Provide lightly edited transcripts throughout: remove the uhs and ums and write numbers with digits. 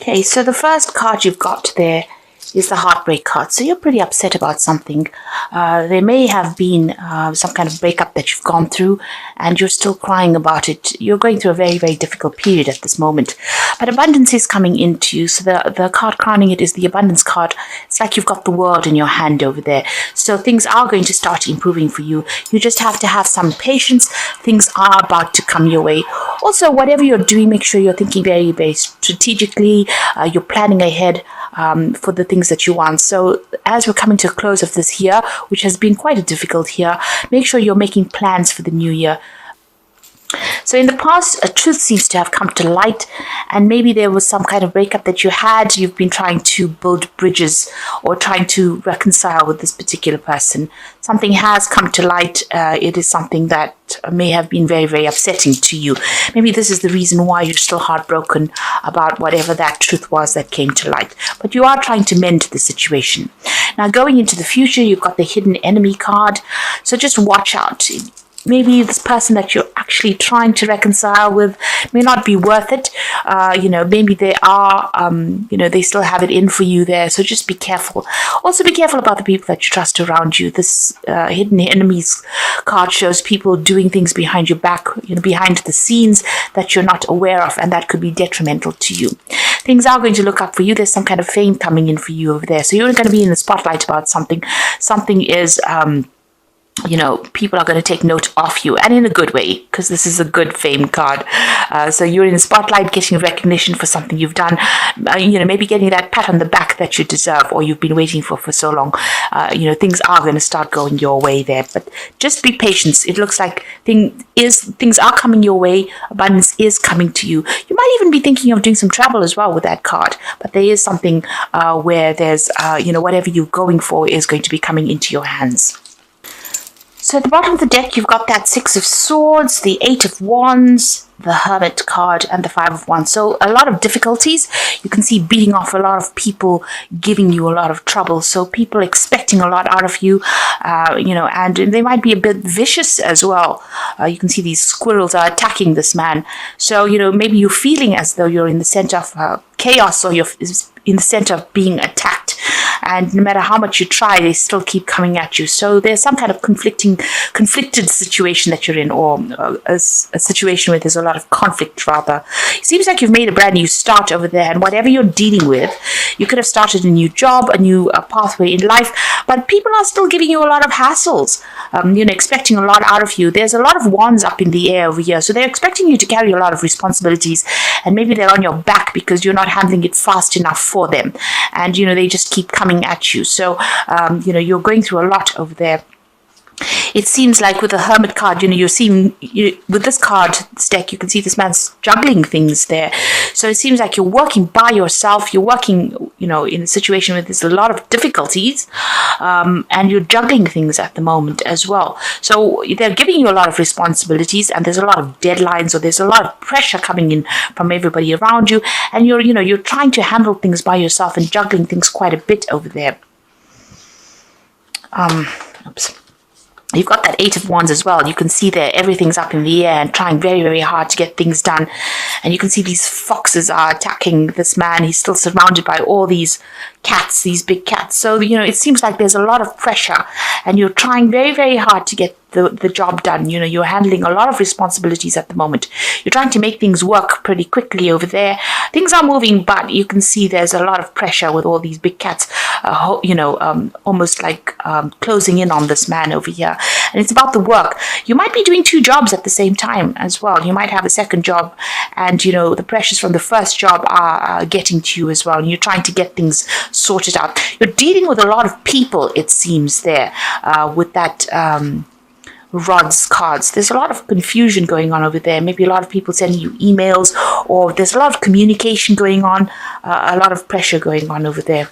Okay, so the first card you've got there is the heartbreak card. So you're pretty upset about something. There may have been some kind of breakup that you've gone through and you're still crying about it. You're going through a very, very difficult period at this moment. But abundance is coming into you. So the card crowning it is the abundance card. It's like you've got the world in your hand over there. So things are going to start improving for you. You just have to have some patience. Things are about to come your way. Also, whatever you're doing, make sure you're thinking very, very strategically. You're planning ahead for the things that you want. So as we're coming to a close of this year, which has been quite a difficult year, make sure you're making plans for the new year. So in the past, a truth seems to have come to light, and maybe there was some kind of breakup that you had. You've been trying to build bridges or trying to reconcile with this particular person. Something has come to light. It is something that may have been very, very upsetting to you. Maybe this is the reason why you're still heartbroken about whatever that truth was that came to light. But you are trying to mend the situation. Now, going into the future, you've got the hidden enemy card. So just watch out. Maybe this person that you're actually trying to reconcile with may not be worth it. Maybe they are, they still have it in for you there. So just be careful. Also be careful about the people that you trust around you. This hidden enemies card shows people doing things behind your back, behind the scenes that you're not aware of, and that could be detrimental to you. Things are going to look up for you. There's some kind of fame coming in for you over there. So you're going to be in the spotlight about something. Something is... people are going to take note of you, and in a good way, because this is a good fame card. So you're in the spotlight, getting recognition for something you've done, maybe getting that pat on the back that you deserve or you've been waiting for so long. Things are going to start going your way there, but just be patient. It looks like things are coming your way. Abundance is coming to you. You might even be thinking of doing some travel as well with that card, but there is something where there's, whatever you're going for is going to be coming into your hands. So at the bottom of the deck, you've got that Six of Swords, the Eight of Wands, the Hermit card, and the Five of Wands. So a lot of difficulties. You can see beating off a lot of people, giving you a lot of trouble. So people expecting a lot out of you, and they might be a bit vicious as well. You can see these squirrels are attacking this man. So, maybe you're feeling as though you're in the center of chaos, or you're in the center of being attacked. And no matter how much you try, they still keep coming at you. So there's some kind of conflicted situation that you're in, or a situation where there's a lot of conflict, rather. It seems like you've made a brand new start over there, and whatever you're dealing with, you could have started a new job, a new pathway in life, but people are still giving you a lot of hassles, expecting a lot out of you. There's a lot of wands up in the air over here, so they're expecting you to carry a lot of responsibilities, and maybe they're on your back because you're not handling it fast enough for them, and they just keep coming at you. So you're going through a lot over there. It seems like with the Hermit card, you're seeing, with this card, this deck, you can see this man's juggling things there. So it seems like you're working by yourself. You're working, in a situation where there's a lot of difficulties, and you're juggling things at the moment as well. So they're giving you a lot of responsibilities, and there's a lot of deadlines, or there's a lot of pressure coming in from everybody around you. And you're trying to handle things by yourself and juggling things quite a bit over there. Oops. You've got that Eight of Wands as well. You can see there everything's up in the air and trying very, very hard to get things done. And you can see these foxes are attacking this man. He's still surrounded by all these cats, these big cats. So, it seems like there's a lot of pressure, and you're trying very, very hard to get the job done. You're handling a lot of responsibilities at the moment. You're trying to make things work pretty quickly over there. Things are moving, but you can see there's a lot of pressure with all these big cats, almost like closing in on this man over here. And it's about the work. You might be doing two jobs at the same time as well. You might have a second job, and the pressures from the first job are getting to you as well. And you're trying to get things sorted out. You're dealing with a lot of people, it seems, there with that rods cards. There's a lot of confusion going on over there. Maybe a lot of people sending you emails, or there's a lot of communication going on, a lot of pressure going on over there.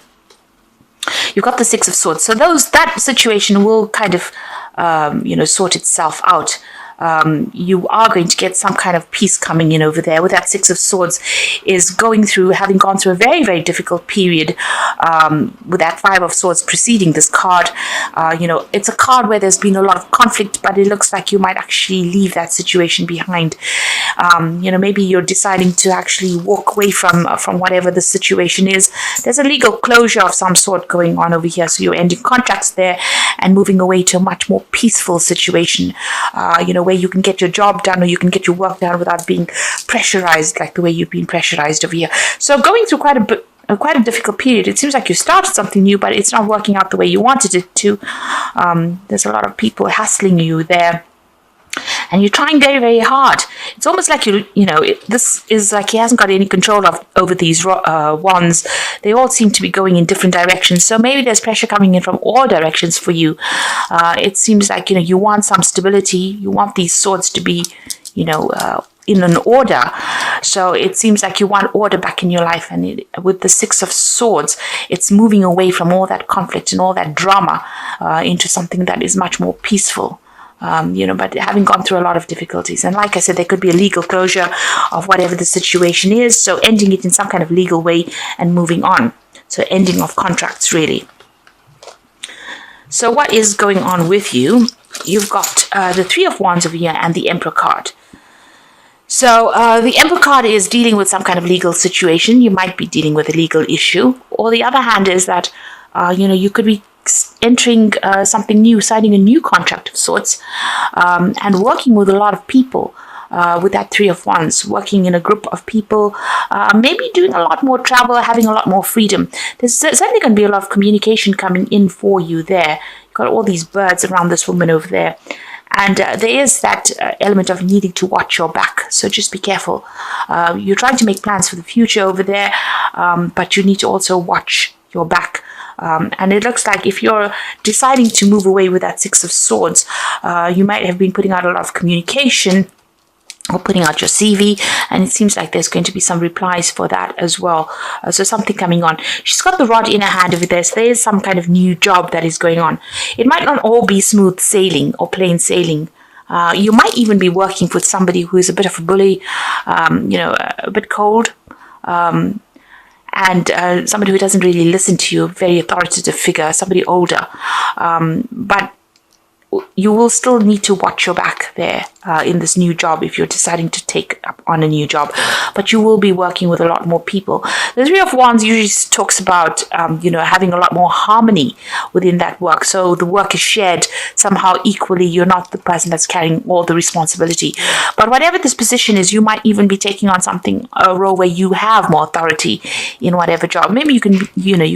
You've got the Six of Swords. So that situation will kind of, sort itself out. you are going to get some kind of peace coming in over there. With that Six of Swords is having gone through a very, very difficult period, with that Five of Swords preceding this card. It's a card where there's been a lot of conflict, but it looks like you might actually leave that situation behind. Maybe you're deciding to actually walk away from whatever the situation is. There's a legal closure of some sort going on over here, so you're ending contracts there and moving away to a much more peaceful situation, where you can get your job done or you can get your work done without being pressurized like the way you've been pressurized over here. So going through quite a difficult period. It seems like you started something new, but it's not working out the way you wanted it to. There's a lot of people hassling you there, and you're trying very, very hard. It's almost like this is like he hasn't got any control over these wands. They all seem to be going in different directions. So maybe there's pressure coming in from all directions for you. It seems like you want some stability. You want these swords to be, in an order. So it seems like you want order back in your life, and with the Six of Swords, it's moving away from all that conflict and all that drama into something that is much more peaceful. But having gone through a lot of difficulties. And like I said, there could be a legal closure of whatever the situation is, so ending it in some kind of legal way and moving on. So ending of contracts, really. So what is going on with you? You've got the Three of Wands over here and the Emperor card. So the Emperor card is dealing with some kind of legal situation. You might be dealing with a legal issue. Or the other hand is that, you could be entering something new, signing a new contract of sorts, and working with a lot of people. With that Three of Wands, working in a group of people, maybe doing a lot more travel, having a lot more freedom. There's certainly going to be a lot of communication coming in for you there. You've got all these birds around this woman over there. And there is that element of needing to watch your back. So just be careful. You're trying to make plans for the future over there, but you need to also watch your back. And it looks like if you're deciding to move away with that Six of Swords, you might have been putting out a lot of communication or putting out your CV, and it seems like there's going to be some replies for that as well. So something coming on. She's got the rod in her hand over there, so there is some kind of new job that is going on. It might not all be smooth sailing or plain sailing. You might even be working with somebody who is a bit of a bully, a bit cold, and somebody who doesn't really listen to you, very authoritative figure, somebody older. But you will still need to watch your back there in this new job if you're deciding to take up on a new job. But you will be working with a lot more people. The Three of Wands usually talks about, having a lot more harmony within that work. So the work is shared somehow equally. You're not the person that's carrying all the responsibility. But whatever this position is, you might even be taking on a role where you have more authority in whatever job. Maybe you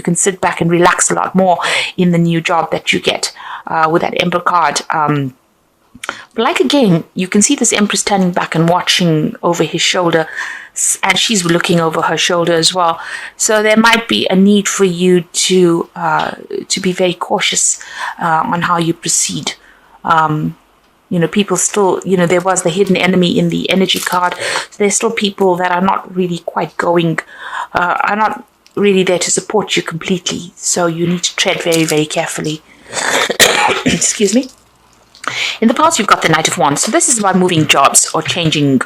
can sit back and relax a lot more in the new job that you get with that Emperor card. But like again, you can see this Empress turning back and watching over his shoulder, and she's looking over her shoulder as well. So there might be a need for you to be very cautious on how you proceed. People still, there was the hidden enemy in the energy card. So there's still people that are not really quite are not really there to support you completely. So you need to tread very, very carefully. Excuse me. In the past, you've got the Knight of Wands. So this is about moving jobs or changing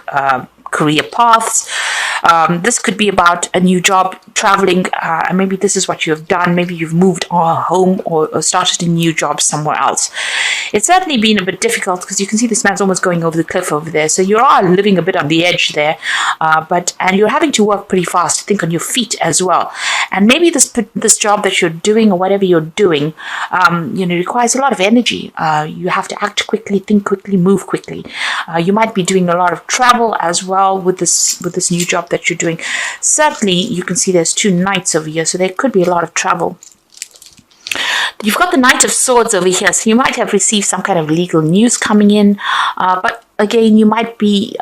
career paths. This could be about a new job, traveling, and maybe this is what you have done. Maybe you've moved home or started a new job somewhere else. It's certainly been a bit difficult because you can see this man's almost going over the cliff over there. So you are living a bit on the edge there, and you're having to work pretty fast, to think on your feet as well. And maybe this job that you're doing or whatever you're doing, requires a lot of energy. You have to act quickly, think quickly, move quickly. You might be doing a lot of travel as well with this new job that you're doing. Certainly, you can see there's two knights over here, so there could be a lot of travel. You've got the Knight of Swords over here, so you might have received some kind of legal news coming in, but again, you might be,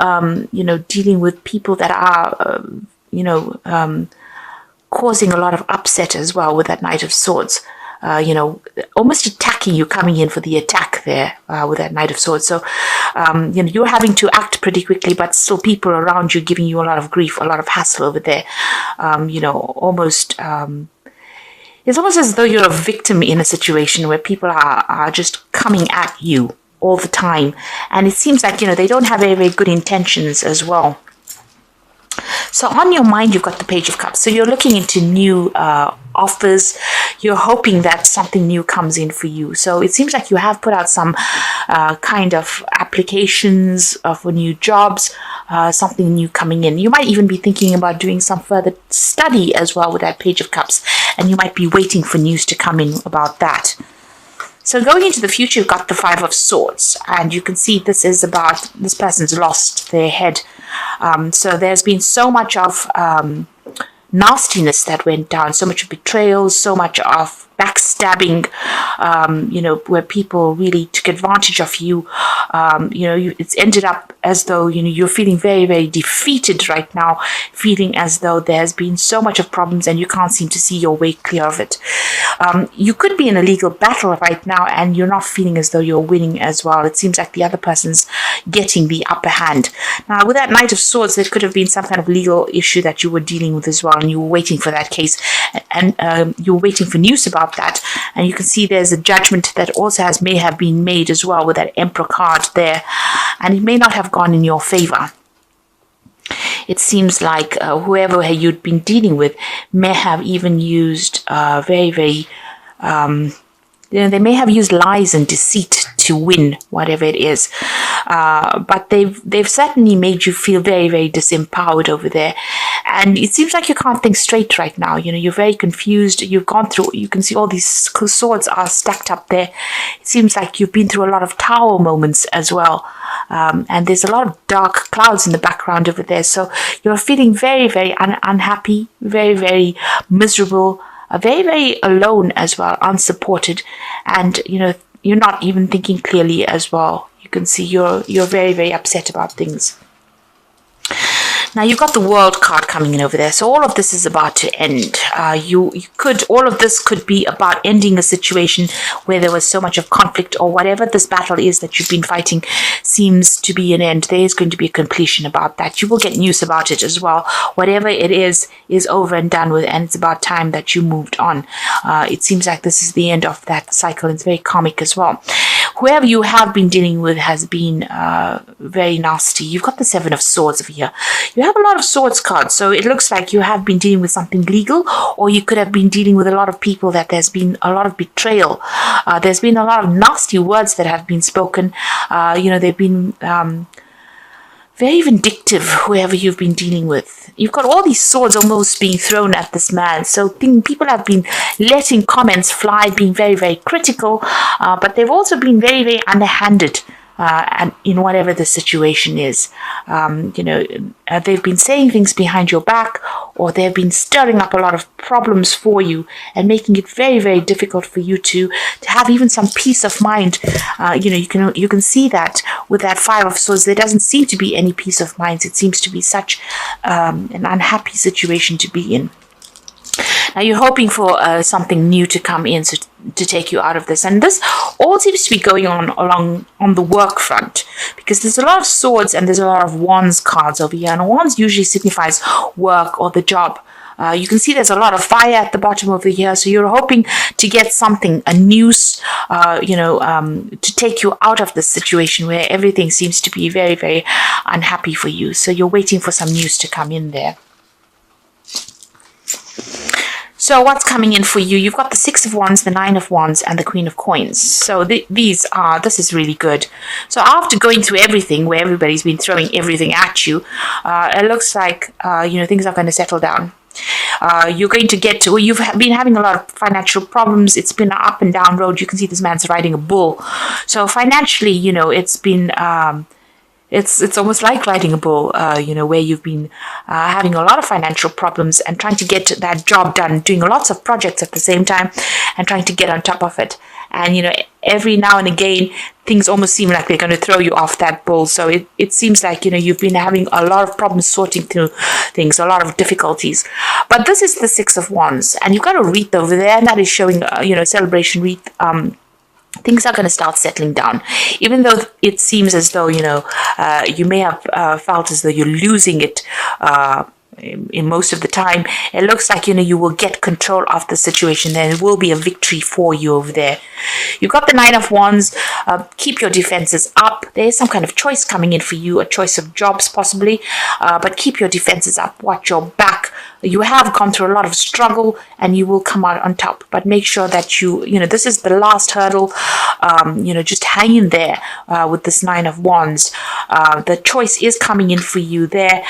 dealing with people that are, causing a lot of upset as well with that Knight of Swords. Almost attacking you, coming in for the attack there with that Knight of Swords. So, you're having to act pretty quickly, but still people around you giving you a lot of grief, a lot of hassle over there. It's almost as though you're a victim in a situation where people are just coming at you all the time. And it seems like, they don't have very, very good intentions as well. So on your mind, you've got the Page of Cups. So you're looking into new offers. You're hoping that something new comes in for you. So it seems like you have put out some kind of applications for new jobs, something new coming in. You might even be thinking about doing some further study as well with that Page of Cups. And you might be waiting for news to come in about that. So going into the future, you've got the Five of Swords, and you can see this is about this person's lost their head. So there's been so much of nastiness that went down, so much of betrayal, so much of backstabbing, where people really took advantage of you. It's ended up as though, you're feeling very, very defeated right now, feeling as though there's been so much of problems and you can't seem to see your way clear of it. You could be in a legal battle right now and you're not feeling as though you're winning as well. It seems like the other person's getting the upper hand. Now, with that Knight of Swords, there could have been some kind of legal issue that you were dealing with as well, and you were waiting for that case, and you were waiting for news about that. And you can see there's a judgment that also may have been made as well with that Emperor card there, and it may not have gone in your favor. It seems like whoever you'd been dealing with may have even used very, very they may have used lies and deceit to win whatever it is, but they've certainly made you feel very, very disempowered over there, and it seems like you can't think straight right now. You're very confused. You've gone through. You can see all these swords are stacked up there. It seems like you've been through a lot of tower moments as well, and there's a lot of dark clouds in the background over there. So you're feeling very, very unhappy, very, very miserable. Very, very alone as well, unsupported, and you're not even thinking clearly as well. You can see you're very, very upset about things. Now you've got the World card coming in over there, so all of this is about to end. All of this could be about ending a situation where there was so much of conflict, or whatever this battle is that you've been fighting seems to be an end. There is going to be a completion about that. You will get news about it as well. Whatever it is over and done with, and it's about time that you moved on. It seems like this is the end of that cycle. It's very karmic as well. Whoever you have been dealing with has been very nasty. You've got the Seven of Swords over here. You have a lot of swords cards, so it looks like you have been dealing with something legal, or you could have been dealing with a lot of people that there's been a lot of betrayal. There's been a lot of nasty words that have been spoken. They've been very vindictive, whoever you've been dealing with. You've got all these swords almost being thrown at this man. So people have been letting comments fly, being very, very critical, but they've also been very, very underhanded. And in whatever the situation is, they've been saying things behind your back, or they've been stirring up a lot of problems for you and making it very, very difficult for you to have even some peace of mind. You can see that with that Five of Swords, there doesn't seem to be any peace of mind. It seems to be such an unhappy situation to be in. Now you're hoping for something new to come in to take you out of this, and this all seems to be going on the work front, because there's a lot of swords and there's a lot of wands cards over here, and wands usually signifies work or the job. You can see there's a lot of fire at the bottom over here, so you're hoping to get something, a news, to take you out of this situation where everything seems to be very, very unhappy for you. So you're waiting for some news to come in there. So what's coming in for you? You've got the Six of Wands, the Nine of Wands, and the Queen of Coins. So this is really good. So after going through everything, where everybody's been throwing everything at you, it looks like things are going to settle down. You're going to get to, you've been having a lot of financial problems. It's been an up and down road. You can see this man's riding a bull. So financially, it's been It's almost like riding a bull, where you've been having a lot of financial problems and trying to get that job done, doing lots of projects at the same time and trying to get on top of it. And, every now and again, things almost seem like they're going to throw you off that bull. So it seems like, you've been having a lot of problems sorting through things, a lot of difficulties. But this is the Six of Wands, and you've got a wreath over there, and that is showing, celebration wreath. Things are going to start settling down, even though it seems as though, you may have felt as though you're losing it, in most of the time, it looks like, you will get control of the situation. There will be a victory for you over there. You've got the Nine of Wands. Keep your defenses up. There's some kind of choice coming in for you, a choice of jobs possibly, but keep your defenses up. Watch your back. You have gone through a lot of struggle and you will come out on top, but make sure that this is the last hurdle. Just hang in there with this Nine of Wands. The choice is coming in for you there,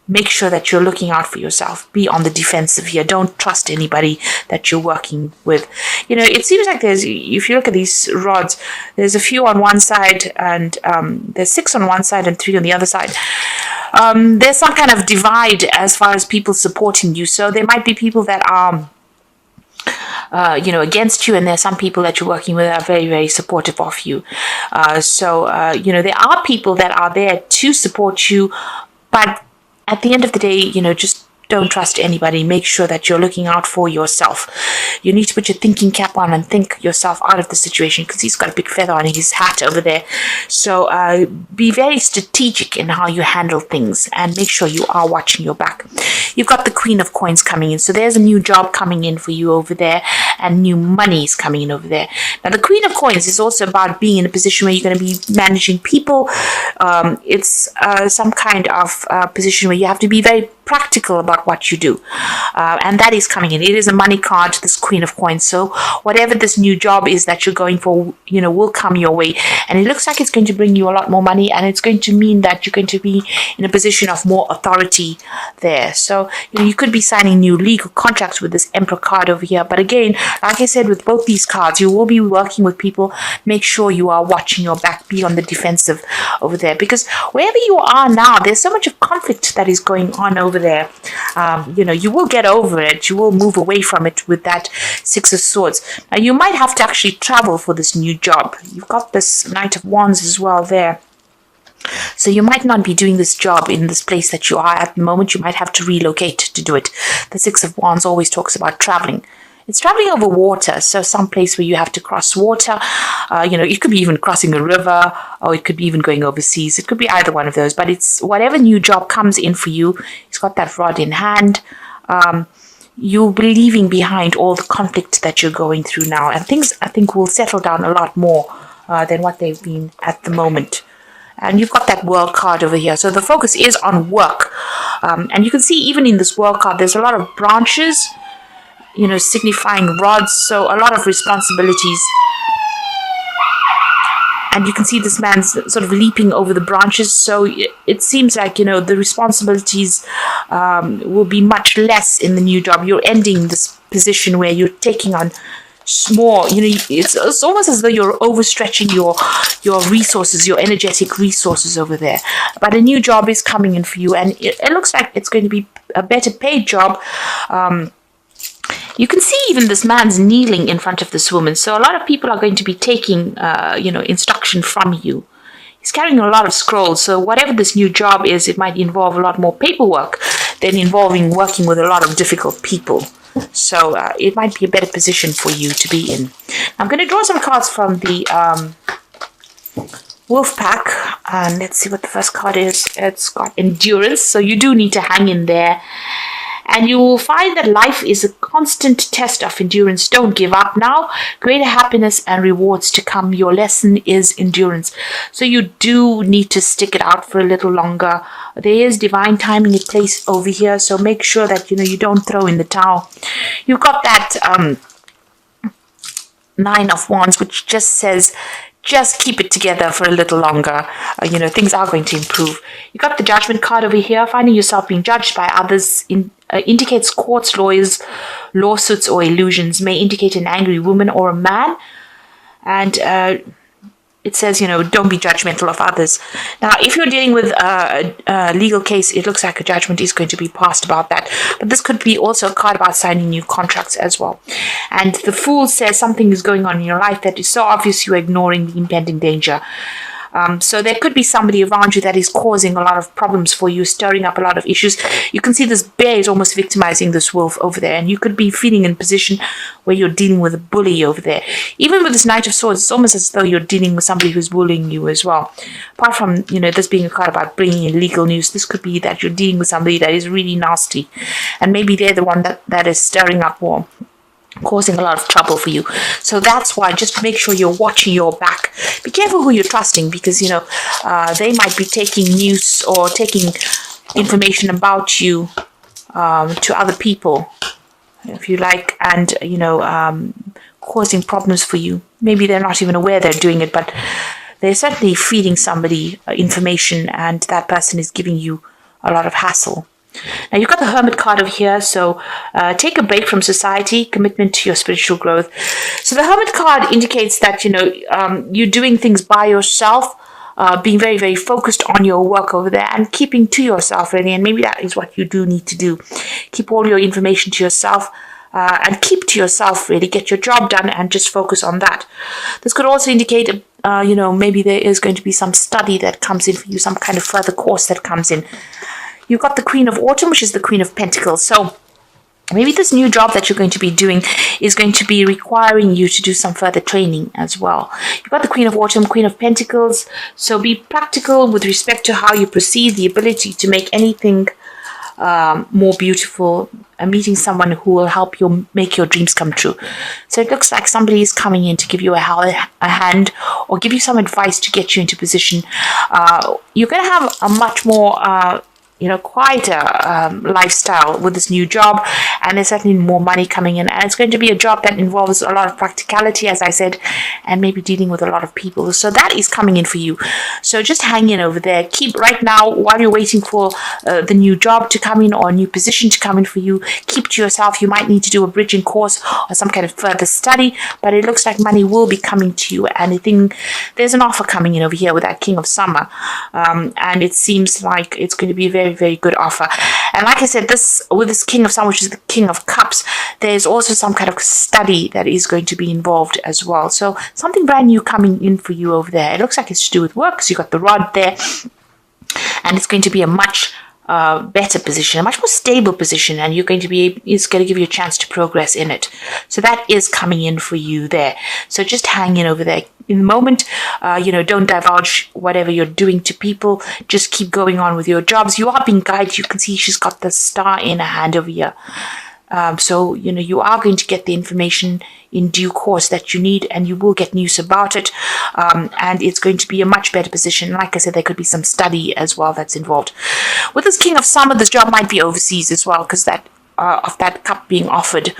make sure that you're looking out for yourself. Be on the defensive here. Don't trust anybody that you're working with. It seems like if you look at these rods, there's a few on one side and there's 6 on one side and 3 on the other side. There's some kind of divide as far as people supporting you. So there might be people that are against you, and there's some people that you're working with that are very, very supportive of you. There are people that are there to support you, but at the end of the day, just don't trust anybody. Make sure that you're looking out for yourself. You need to put your thinking cap on and think yourself out of the situation, because he's got a big feather on his hat over there. So be very strategic in how you handle things and make sure you are watching your back. You've got the Queen of Coins coming in. So there's a new job coming in for you over there, and new money is coming in over there. Now, the Queen of Coins is also about being in a position where you're going to be managing people. It's some kind of position where you have to be very practical about what you do, and that is coming in. It is a money card, this Queen of Coins. So whatever this new job is that you're going for, will come your way, and it looks like it's going to bring you a lot more money, and it's going to mean that you're going to be in a position of more authority there. So you could be signing new legal contracts with this Emperor card over here. But again, like I said, with both these cards, you will be working with people. Make sure you are watching your back. Be on the defensive over there, because wherever you are now, there's so much of conflict that is going on over there. You will get over it. You will move away from it with that Six of Swords. Now, you might have to actually travel for this new job. You've got this Knight of Wands as well there. So you might not be doing this job in this place that you are at the moment. You might have to relocate to do it. The Six of Wands always talks about traveling. It's traveling over water, so some place where you have to cross water. It could be even crossing a river, or it could be even going overseas. It could be either one of those, but it's whatever new job comes in for you. It's got that rod in hand. You'll be leaving behind all the conflict that you're going through now, and things, I think, will settle down a lot more than what they've been at the moment. And you've got that World card over here. So the focus is on work. And you can see even in this World card, there's a lot of branches, signifying rods, so a lot of responsibilities. And you can see this man's sort of leaping over the branches, so it seems like, the responsibilities will be much less in the new job. You're ending this position where you're taking on more, it's almost as though you're overstretching your resources, your energetic resources over there. But a new job is coming in for you, and it looks like it's going to be a better paid job. You can see even this man's kneeling in front of this woman. So a lot of people are going to be taking, instruction from you. He's carrying a lot of scrolls. So whatever this new job is, it might involve a lot more paperwork than involving working with a lot of difficult people. So it might be a better position for you to be in. I'm going to draw some cards from the Wolf Pack. And let's see what the first card is. It's got endurance. So you do need to hang in there. And you will find that life is a constant test of endurance. Don't give up now. Greater happiness and rewards to come. Your lesson is endurance. So you do need to stick it out for a little longer. There is divine timing in place over here. So make sure that, you don't throw in the towel. You've got that Nine of Wands, which just says, just keep it together for a little longer. Things are going to improve. You got the Judgment card over here. Finding yourself being judged by others indicates courts, lawyers, lawsuits, or illusions. May indicate an angry woman or a man. And it says, don't be judgmental of others. Now, if you're dealing with a legal case, it looks like a judgment is going to be passed about that. But this could be also a card about signing new contracts as well. And the Fool says something is going on in your life that is so obvious you're ignoring the impending danger. So there could be somebody around you that is causing a lot of problems for you, stirring up a lot of issues. You can see this bear is almost victimizing this wolf over there, and you could be feeling in a position where you're dealing with a bully over there. Even with this Knight of Swords, it's almost as though you're dealing with somebody who's bullying you as well. Apart from, this being a card about bringing in legal news, this could be that you're dealing with somebody that is really nasty, and maybe they're the one that is stirring up war, causing a lot of trouble for you. So that's why just make sure you're watching your back. Be careful who you're trusting, because they might be taking news or taking information about you to other people, if you like, and causing problems for you. Maybe they're not even aware they're doing it, but they're certainly feeding somebody information, and that person is giving you a lot of hassle. Now you've got the Hermit card over here, so take a break from society, commitment to your spiritual growth. So the Hermit card indicates that you're doing things by yourself, being very, very focused on your work over there, and keeping to yourself really. And maybe that is what you do need to do. Keep all your information to yourself. And keep to yourself really, get your job done and just focus on that. This could also indicate maybe there is going to be some study that comes in for you, some kind of further course that comes in. You've got the Queen of Autumn, which is the Queen of Pentacles. So maybe this new job that you're going to be doing is going to be requiring you to do some further training as well. You've got the Queen of Autumn, Queen of Pentacles. So be practical with respect to how you proceed, the ability to make anything more beautiful, and meeting someone who will help you make your dreams come true. So it looks like somebody is coming in to give you a hand or give you some advice to get you into position. You're going to have a much more quieter lifestyle with this new job, and there's certainly more money coming in, and it's going to be a job that involves a lot of practicality, as I said, and maybe dealing with a lot of people. So that is coming in for you. So just hang in over there. Keep right now, while you're waiting for the new job to come in or a new position to come in for you, keep to yourself. You might need to do a bridging course or some kind of further study, but it looks like money will be coming to you, and I think there's an offer coming in over here with that King of Summer, and it seems like it's going to be a very, very good offer. And like I said, with this King of Summer, which is the King of Cups, there's also some kind of study that is going to be involved as well. So something brand new coming in for you over there. It looks like it's to do with work, because you've got the rod there, and it's going to be a much better position, a much more stable position, and it's going to give you a chance to progress in it. So that is coming in for you there. So just hang in over there. In the moment, don't divulge whatever you're doing to people. Just keep going on with your jobs. You are being guided. You can see she's got the star in her hand over here. So you are going to get the information in due course that you need, and you will get news about it, and it's going to be a much better position. Like I said, there could be some study as well that's involved. With this King of Summer, this job might be overseas as well, because of that cup being offered.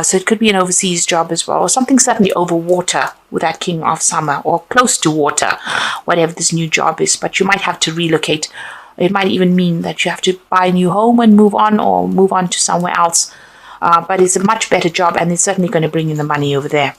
So it could be an overseas job as well, or something certainly over water with that King of Summer, or close to water, whatever this new job is. But you might have to relocate. It might even mean that you have to buy a new home and move on, or move on to somewhere else. But it's a much better job, and it's certainly going to bring in the money over there.